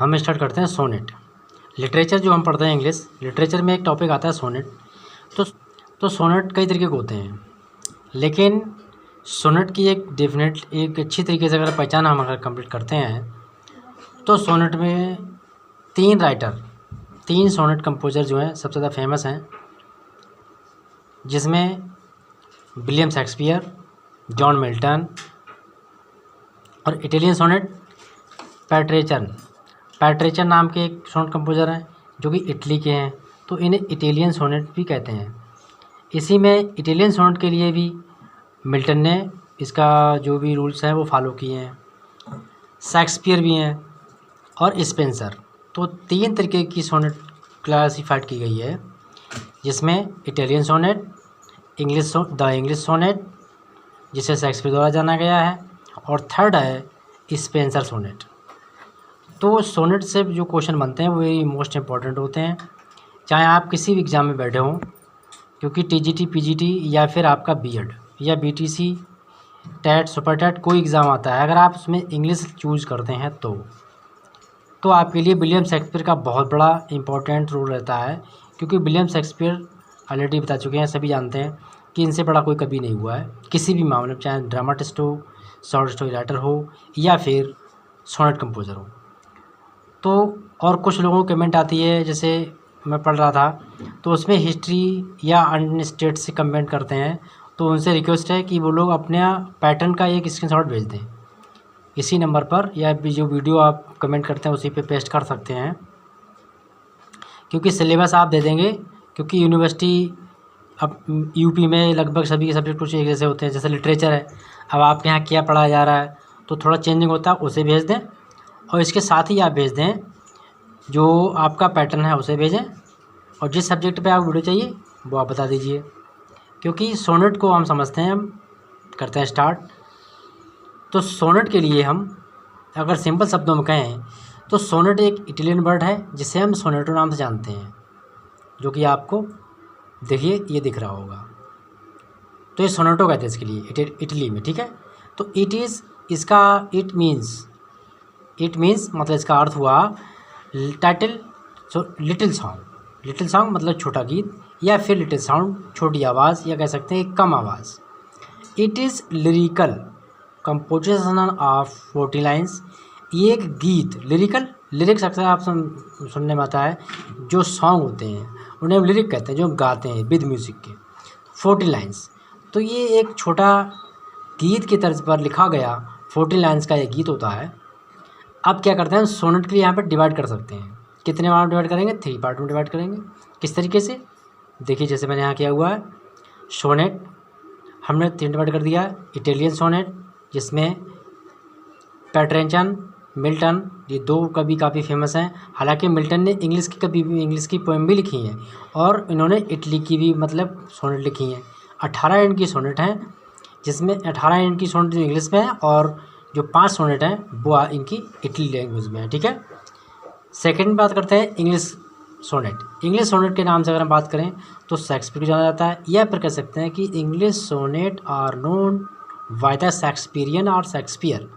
हम स्टार्ट करते हैं सोनेट। लिटरेचर जो हम पढ़ते हैं इंग्लिश लिटरेचर में एक टॉपिक आता है सोनेट। तो सोनेट कई तरीके के होते हैं, लेकिन सोनेट की एक अच्छी तरीके से अगर पहचान हम अगर कंप्लीट करते हैं तो सोनेट में तीन सोनेट कंपोजर जो हैं सबसे ज़्यादा फेमस हैं, जिसमें विलियम शेक्सपियर, जॉन मिल्टन और इटालियन सोनेट पैट्रेचन नाम के एक सोनेट कंपोजर हैं जो कि इटली के हैं, तो इन्हें इटालियन सोनेट भी कहते हैं। इसी में इटालियन सोनेट के लिए भी मिल्टन ने इसका जो भी रूल्स हैं वो फॉलो किए हैं। शेक्सपियर भी हैं और स्पेंसर। तो तीन तरीके की सोनेट क्लासिफाइड की गई है, जिसमें Italian sonnet, the English sonnet जिसे शेक्सपियर द्वारा जाना गया है, और थर्ड है स्पेंसर सोनेट। तो सोनेट से जो क्वेश्चन बनते हैं वो वेरी मोस्ट इम्पॉर्टेंट होते हैं, चाहे आप किसी भी एग्ज़ाम में बैठे हों, क्योंकि टीजीटी, पीजीटी या फिर आपका बीएड या बीटीसी, टेट, सुपर टेट कोई एग्ज़ाम आता है, अगर आप उसमें इंग्लिश चूज़ करते हैं तो आपके लिए विलियम शेक्सपियर का बहुत बड़ा इम्पोर्टेंट रोल रहता है, क्योंकि विलियम शेक्सपियर ऑलरेडी बता चुके हैं, सभी जानते हैं कि इनसे बड़ा कोई कभी नहीं हुआ है किसी भी मामले में, चाहे ड्रामाटिस्ट हो, शॉर्ट स्टोरी राइटर हो या फिर सोनेट कंपोजर हो। तो और कुछ लोगों को कमेंट आती है, जैसे मैं पढ़ रहा था तो उसमें हिस्ट्री या अन्य स्टेट से कमेंट करते हैं, तो उनसे रिक्वेस्ट है कि वो लोग अपने पैटर्न का एक स्क्रीनशॉट भेज दें इसी नंबर पर, या जो वीडियो आप कमेंट करते हैं उसी पे पेस्ट कर सकते हैं, क्योंकि सिलेबस आप दे देंगे, क्योंकि यूनिवर्सिटी अब यूपी में लगभग सभी के सब्जेक्ट कुछ एक जैसे होते हैं। जैसे लिटरेचर है, अब आपके यहाँ क्या पढ़ाया जा रहा है तो थोड़ा चेंजिंग होता है, उसे भेज दें, और इसके साथ ही आप भेज दें जो आपका पैटर्न है उसे भेजें, और जिस सब्जेक्ट पे आप वीडियो चाहिए वो आप बता दीजिए, क्योंकि सोनेट को हम समझते हैं, हम करते हैं स्टार्ट। तो सोनेट के लिए हम अगर सिंपल शब्दों में कहें तो सोनेट एक इटालियन वर्ड है जिसे हम सोनेटो नाम से जानते हैं, जो कि आपको देखिए ये दिख रहा होगा। तो ये सोनेटो कहते हैं इसके लिए इटली में, ठीक है। तो इट मीन्स मतलब इसका अर्थ हुआ टाइटल, लिटिल सॉन्ग मतलब छोटा गीत, या फिर लिटिल साउंड छोटी आवाज़, या कह सकते हैं कम आवाज़। It is lyrical composition of 40 lines. ये एक गीत, लिरिक्स अक्सर आप सुनने में आता है, जो सॉन्ग होते हैं उन्हें हम लिरिक कहते हैं, जो गाते हैं विद म्यूज़िक के, 40 लाइन्स। तो ये एक छोटा गीत की तर्ज पर लिखा गया 40 लाइन्स का ये गीत होता है। अब क्या करते हैं, सोनेट के लिए यहाँ पर डिवाइड कर सकते हैं। कितने पार्ट में डिवाइड करेंगे? 3 पार्ट में डिवाइड करेंगे। किस तरीके से? देखिए, जैसे मैंने यहाँ किया हुआ है, सोनेट हमने 3 डिवाइड कर दिया। इटालियन सोनेट जिसमें पैट्रेचन, मिल्टन, ये 2 कवि काफ़ी फेमस हैं। हालांकि मिल्टन ने इंग्लिश की पोएम भी लिखी हैं, और इन्होंने इटली की भी मतलब सोनेट लिखी हैं। 18 इनकी सोनेट हैं, जिसमें 18 इनकी सोनेट जो इंग्लिश में है, और जो 5 सोनेट हैं वो इनकी इटली लैंग्वेज में है, ठीक है। सेकंड बात करते हैं इंग्लिश सोनेट के नाम से अगर हम बात करें तो शेक्सपियर को जाना जाता है, या फिर कह सकते हैं कि English sonnet are known by the Shakespearean और शेक्सपियर,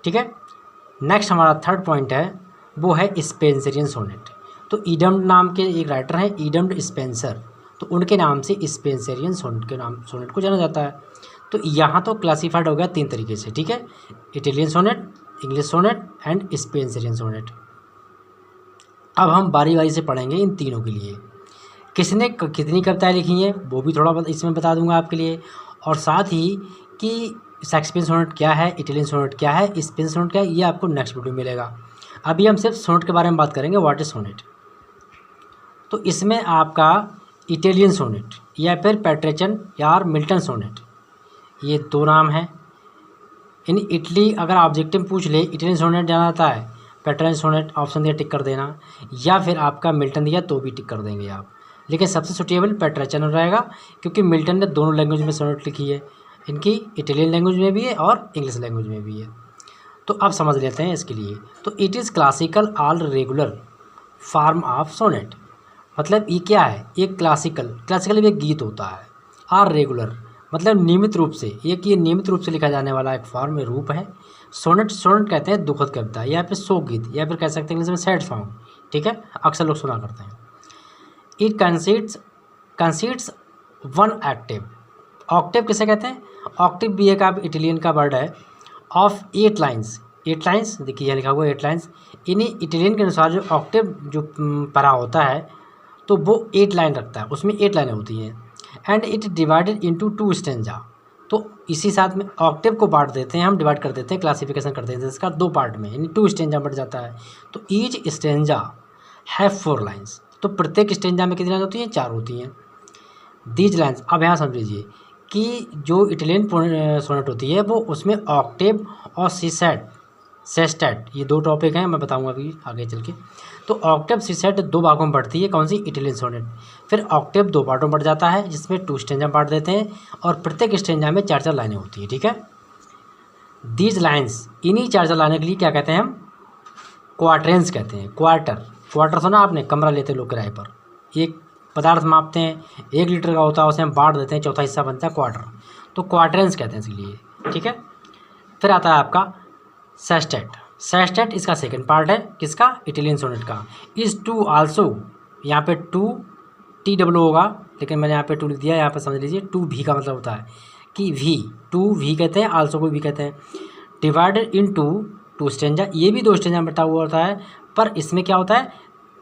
ठीक है। नेक्स्ट हमारा थर्ड पॉइंट है, वो है स्पेंसरियन सोनेट। तो ईडम्ड नाम के एक राइटर हैं, ईडम्ड स्पेंसर, तो उनके नाम से स्पेंसरियन सोनेट को जाना जाता है। तो यहाँ तो क्लासीफाइड हो गया 3 तरीके से, ठीक है, Italian sonnet, English sonnet and Spenserian sonnet. अब हम बारी बारी से पढ़ेंगे इन तीनों के लिए, किसने कितनी कविताएं लिखी हैं वो भी थोड़ा इसमें बता दूंगा आपके लिए, और साथ ही कि शेक्सपियर सोनेट क्या है, इटालियन सोनेट क्या है, स्पेन सोनेट क्या है, ये आपको नेक्स्ट वीडियो में मिलेगा। अभी हम सिर्फ सोनेट के बारे में बात करेंगे, व्हाट इज सोनेट। तो इसमें आपका इटालियन सोनेट या फिर पैट्रेचन या मिल्टन सोनेट, ये 2 नाम हैं। इन इटली अगर ऑब्जेक्टिव पूछ ले, इटालियन सोनेट जाना जाता है, पैट्रेचन सोनेट ऑप्शन दिया टिक कर देना, या फिर आपका मिल्टन दिया तो भी टिक कर देंगे आप, लेकिन सबसे सुटेबल पैट्रेचन रहेगा, क्योंकि मिल्टन ने दोनों लैंग्वेज में सोनेट लिखी है, इनकी इटालियन लैंग्वेज में भी है और इंग्लिश लैंग्वेज में भी है। तो अब समझ लेते हैं इसके लिए। तो it is classical all regular form of sonnet, मतलब ये क्या है, एक क्लासिकल भी एक गीत होता है, और रेगुलर मतलब नियमित रूप से, ये नियमित रूप से लिखा जाने वाला एक फॉर्म में रूप है, सोनेट, सोनेट कहते हैं दुखद कविता या फिर शोक गीत, या फिर कह सकते हैं इंग्लिश में सैड सॉन्ग, ठीक है, अक्सर लोग सुना करते हैं। It consists one Octave. Octave किसे कहते हैं? ऑक्टेव भी एक आप इटालियन का वर्ड है, ऑफ 8 लाइन्स। 8 लाइन्स देखिए यहाँ लिखा हुआ है 8 लाइन्स। इन्हीं इटालियन के अनुसार जो ऑक्टेव जो पढ़ा होता है तो वो 8 लाइन रखता है, उसमें 8 लाइनें होती हैं। And it divided into 2 stanza. तो इसी साथ में ऑक्टेव को बांट देते हैं, हम डिवाइड कर देते हैं, क्लासिफिकेशन करते हैं इसका 2 पार्ट में, यानी 2 स्टेंजा बट जाता है। तो ईच स्टेंजा हैव 4 लाइन्स। तो प्रत्येक स्टेंजा में कितनी लाइन होती हैं? 4 होती हैं। दीज लाइन्स, अब यहाँ समझ लीजिए कि जो इटालियन सोनेट होती है वो उसमें ऑक्टेव और सेस्टेट ये 2 टॉपिक हैं, मैं बताऊंगा अभी आगे चल के। तो ऑक्टेव सेस्टेट 2 भागों में बढ़ती है, कौन सी? Italian sonnet. फिर ऑक्टेव 2 पार्टों में बढ़ जाता है जिसमें 2 स्टेंजा बांट देते हैं और प्रत्येक स्टेंजा में 4-4 लाइनें होती हैं, ठीक है। दीज लाइन्स, इन्हीं 4-4 लाइनों के लिए क्या कहते हैं हम? क्वार्टरेंस कहते हैं। क्वार्टर सुना आपने? कमरा लेते लोग किराए पर, एक पदार्थ मापते हैं, 1 लीटर का होता है, उसे हम बांट देते हैं, चौथा हिस्सा बनता है क्वार्टर, तो क्वार्टरेंस कहते हैं इसलिए, ठीक है। फिर आता है आपका सेस्टेट इसका सेकंड पार्ट है, किसका? इटालियन सोनेट का। इज 2 आल्सो, यहाँ पे 2 TW होगा लेकिन मैंने यहाँ पे 2 लिख दिया, यहाँ पे समझ लीजिए 2 भी का मतलब होता है कि वी, 2 भी कहते हैं, आल्सो को भी कहते हैं। डिवाइडेड इन 2 स्टेंजा, ये भी 2 स्टेंजा में बटा हुआ होता है, पर इसमें क्या होता है?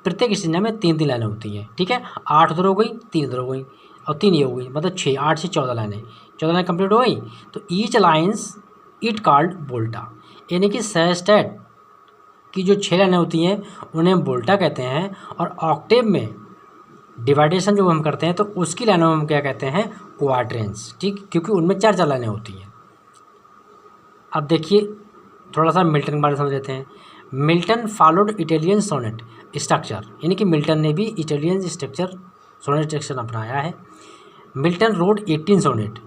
प्रत्येक स्टेंजा में 3-3 लाइनें होती हैं, ठीक है। 8 उधर हो गई, 3 इधर हो गई और 3 ये हो गई, मतलब 6, 8 से 14 लाइनें, 14 लाइन कंप्लीट हो गई। तो ईच लाइन्स इट कॉल्ड वोल्टा, यानी कि सेस्टेट की जो 6 लाइनें होती हैं उन्हें वोल्टा कहते हैं। और ऑक्टेव में डिवाइडेशन जो हम करते हैं तो उसकी लाइनों में हम क्या कहते हैं? क्वार्टरेंस, ठीक, क्योंकि उनमें 4-4 लाइनें होती हैं। अब देखिए थोड़ा सा मिल्टन के बारे में समझ लेते हैं। Milton followed Italian sonnet structure, यानी कि मिल्टन ने भी इटालियन स्ट्रक्चर सोनेट स्ट्रक्चर अपनाया है। मिल्टन रोड 18 सोनेट,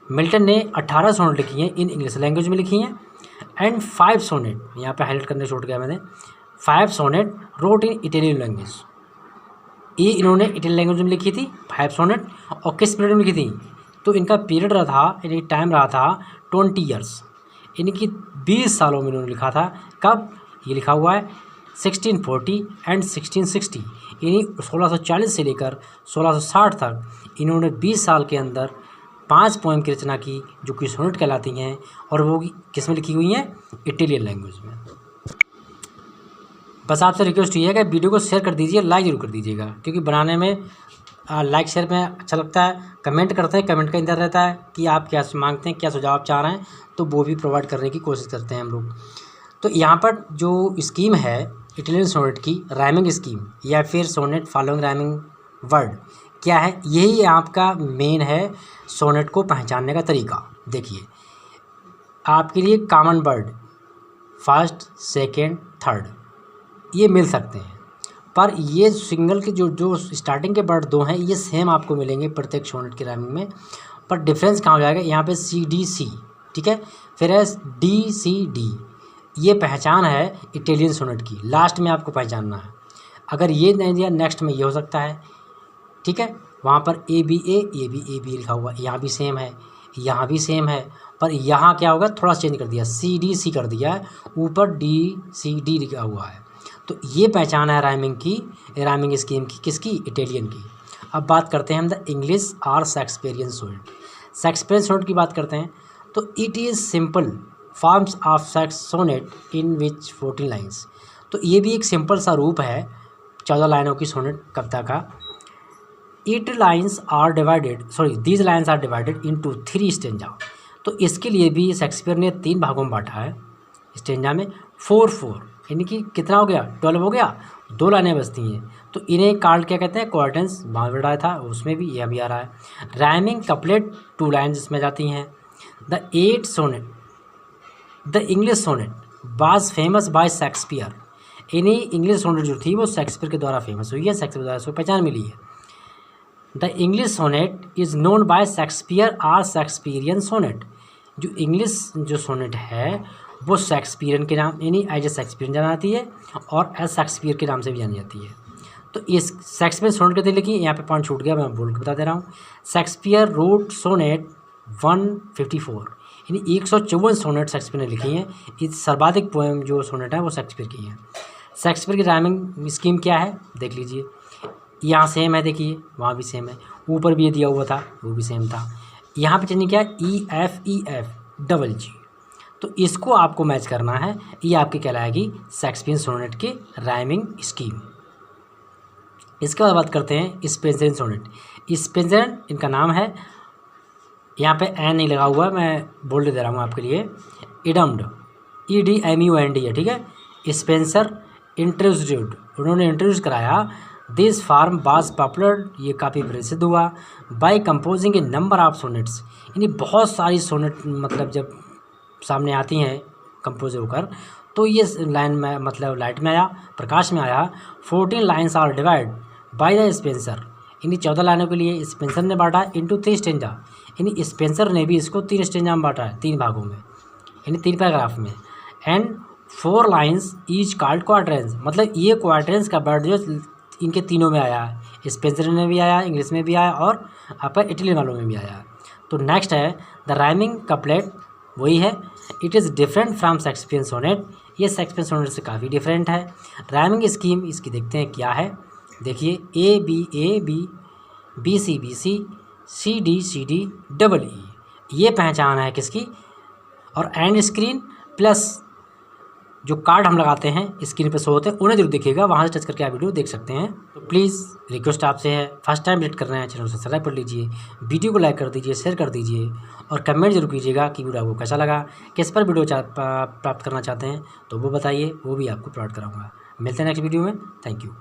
मिल्टन ने 18 सोनेट लिखी हैं, इन इंग्लिश लैंग्वेज में लिखी हैं। एंड 5 सोनेट, यहाँ पे हाईलाइट करने छूट गया मैंने, 5 sonnet wrote in Italian language. ये इन्होंने इटालियन लैंग्वेज में लिखी थी 5 सोनेट, और किस पीरियड में लिखी थी? तो इनका पीरियड रहा था, यानी टाइम रहा था 20 ईयर्स, यानी कि 20 सालों में इन्होंने लिखा था। कब? ये लिखा हुआ है 1640 एंड 1660, यानी 1640 से लेकर 1660 तक इन्होंने 20 साल के अंदर 5 पोएम की रचना की जो कि सोनेट कहलाती हैं, और वो किस में लिखी हुई हैं? इटालियन लैंग्वेज में। बस आपसे रिक्वेस्ट ये है कि वीडियो को शेयर कर दीजिए, लाइक जरूर कर दीजिएगा, क्योंकि बनाने में लाइक शेयर में अच्छा लगता है। कमेंट करते हैं, कमेंट का इंतजार रहता है कि आप क्या मांगते हैं, क्या सुझाव आप चाह रहे हैं, तो वो भी प्रोवाइड करने की कोशिश करते हैं हम लोग। तो यहाँ पर जो स्कीम है इटालियन सोनेट की, राइमिंग स्कीम या फिर सोनेट फॉलोइंग राइमिंग वर्ड, क्या है? यही आपका मेन है सोनेट को पहचानने का तरीका। देखिए आपके लिए common word first, second, third ये मिल सकते हैं, पर ये सिंगल के जो स्टार्टिंग के वर्ड 2 हैं ये सेम आपको मिलेंगे प्रत्येक सोनेट की राइमिंग में, पर डिफरेंस कहाँ हो जाएगा? यहाँ पे CDC, ठीक है, फिर है DCD। ये पहचान है इटालियन सोनेट की, लास्ट में आपको पहचानना है। अगर ये नहीं दिया नेक्स्ट में ये हो सकता है, ठीक है। वहाँ पर ABA लिखा हुआ, यहाँ भी सेम है, यहाँ भी सेम है, पर यहाँ क्या होगा? थोड़ा चेंज कर दिया, CDC कर दिया है, ऊपर DCD लिखा हुआ है। तो ये पहचान है राइमिंग की, राइमिंग स्कीम की, किसकी? इटालियन की। अब बात करते हैं हम द इंग्लिश और शेक्सपियरियन सोनेट। शेक्सपियरियन सोनेट की बात करते हैं तो it is simple forms of sonnet in which 14 lines. तो ये भी एक सिंपल सा रूप है 14 लाइनों की सोनेट कविता का। These lines are divided into 3 stanza. तो इसके लिए भी शेक्सपियर ने 3 भागों में बांटा है स्टेंजा में, 4-4, यानी कि कितना हो गया? 12 हो गया, 2 लाइनें बचती हैं। तो इन्हें कार्ड क्या कहते हैं? क्वार्टेंस, वहाँ बढ़ाया था उसमें भी, यह भी आ रहा है। राइमिंग कपलेट 2 लाइन्स इसमें जाती हैं। The English sonnet was famous by Shakespeare, यानी इंग्लिश सोनेट जो थी वो शेक्सपियर के द्वारा फेमस हुई है, शेक्सपियर द्वारा इसको पहचान मिली है। The English sonnet is known by Shakespeare or Shakespearean sonnet. जो इंग्लिश जो सोनेट है वो शेक्सपियरियन के नाम, यानी एज ए शेक्सपियरियन जानी जाती है और एज शेक्सपियर के नाम से भी जानी जाती है। तो इस शेक्सपियर सोनेट के लिखी, यहाँ पे पॉइंट छूट गया, मैं बोल के बता दे रहा हूँ। शेक्सपियर रोट सोनेट 154, यानी 154 सोनेट शेक्सपियर ने लिखी हैं। इस सर्वाधिक पोएम जो सोनेट है वो शेक्सपियर की हैं। शेक्सपियर की राइमिंग स्कीम क्या है देख लीजिए। यहाँ सेम है, देखिए वहाँ भी सेम है, ऊपर भी ये दिया हुआ था वो भी सेम था। यहाँ पे चेंजिंग क्या है, EF डबल जी। तो इसको आपको मैच करना है, ये आपकी कहलाएगी शेक्सपियर सोनेट की राइमिंग स्कीम। इसके बाद बात करते हैं स्पेंसरियन सोनेट। स्पेंसरियन इनका नाम है, यहाँ पे एन नहीं लगा हुआ है, मैं बोल्ड दे रहा हूँ आपके लिए। इडम्ड EDMUND है, ठीक है। स्पेंसर इंट्रोड्यूस्ड, उन्होंने इंट्रोड्यूस कराया। दिस फार्म वाज पॉपुलर, ये काफ़ी प्रसिद्ध हुआ। By composing a number of sonnets, यानी बहुत सारी सोनेट मतलब जब सामने आती हैं कंपोज होकर, तो ये लाइन में मतलब लाइट में आया, प्रकाश में आया। 14 lines are divide by the Spenser, यानी 14 लाइनों के लिए स्पेंसर ने बांटा इंटू 3 स्टेंजा, यानी स्पेंसर ने भी इसको 3 स्टेंजा में बांटा है, 3 भागों में, यानी 3 पैराग्राफ में। एंड 4 लाइन्स ईच कॉल्ड क्वाड्रेंस, मतलब ये क्वाड्रेंस का वर्ड जो इनके तीनों में आया है, स्पेंसर में भी आया, इंग्लिश में भी आया और आपका इटली वालों में भी आया। तो नेक्स्ट है द राइमिंग कपलेट, वही है। It is different from Shakespeare sonnet, ये शेक्सपियर सोनेट से काफ़ी डिफरेंट है। राइमिंग स्कीम इसकी देखते हैं क्या है, देखिए A B C C D double E, ये पहचान है किसकी। और एंड स्क्रीन प्लस जो कार्ड हम लगाते हैं स्क्रीन पे शो होते हैं, उन्हें जरूर देखिएगा, वहाँ से टच करके आप वीडियो देख सकते हैं। तो प्लीज़ रिक्वेस्ट आपसे है, फर्स्ट टाइम विजिट कर रहे हैं चैनल को सब्सक्राइब कर लीजिए, वीडियो को लाइक कर दीजिए, शेयर कर दीजिए और कमेंट जरूर कीजिएगा कि वीडियो आपको कैसा लगा, किस पर वीडियो प्राप्त करना चाहते हैं तो वो बताइए, वो भी आपको प्रोवाइड कराऊंगा। मिलते हैं नेक्स्ट वीडियो में, थैंक यू।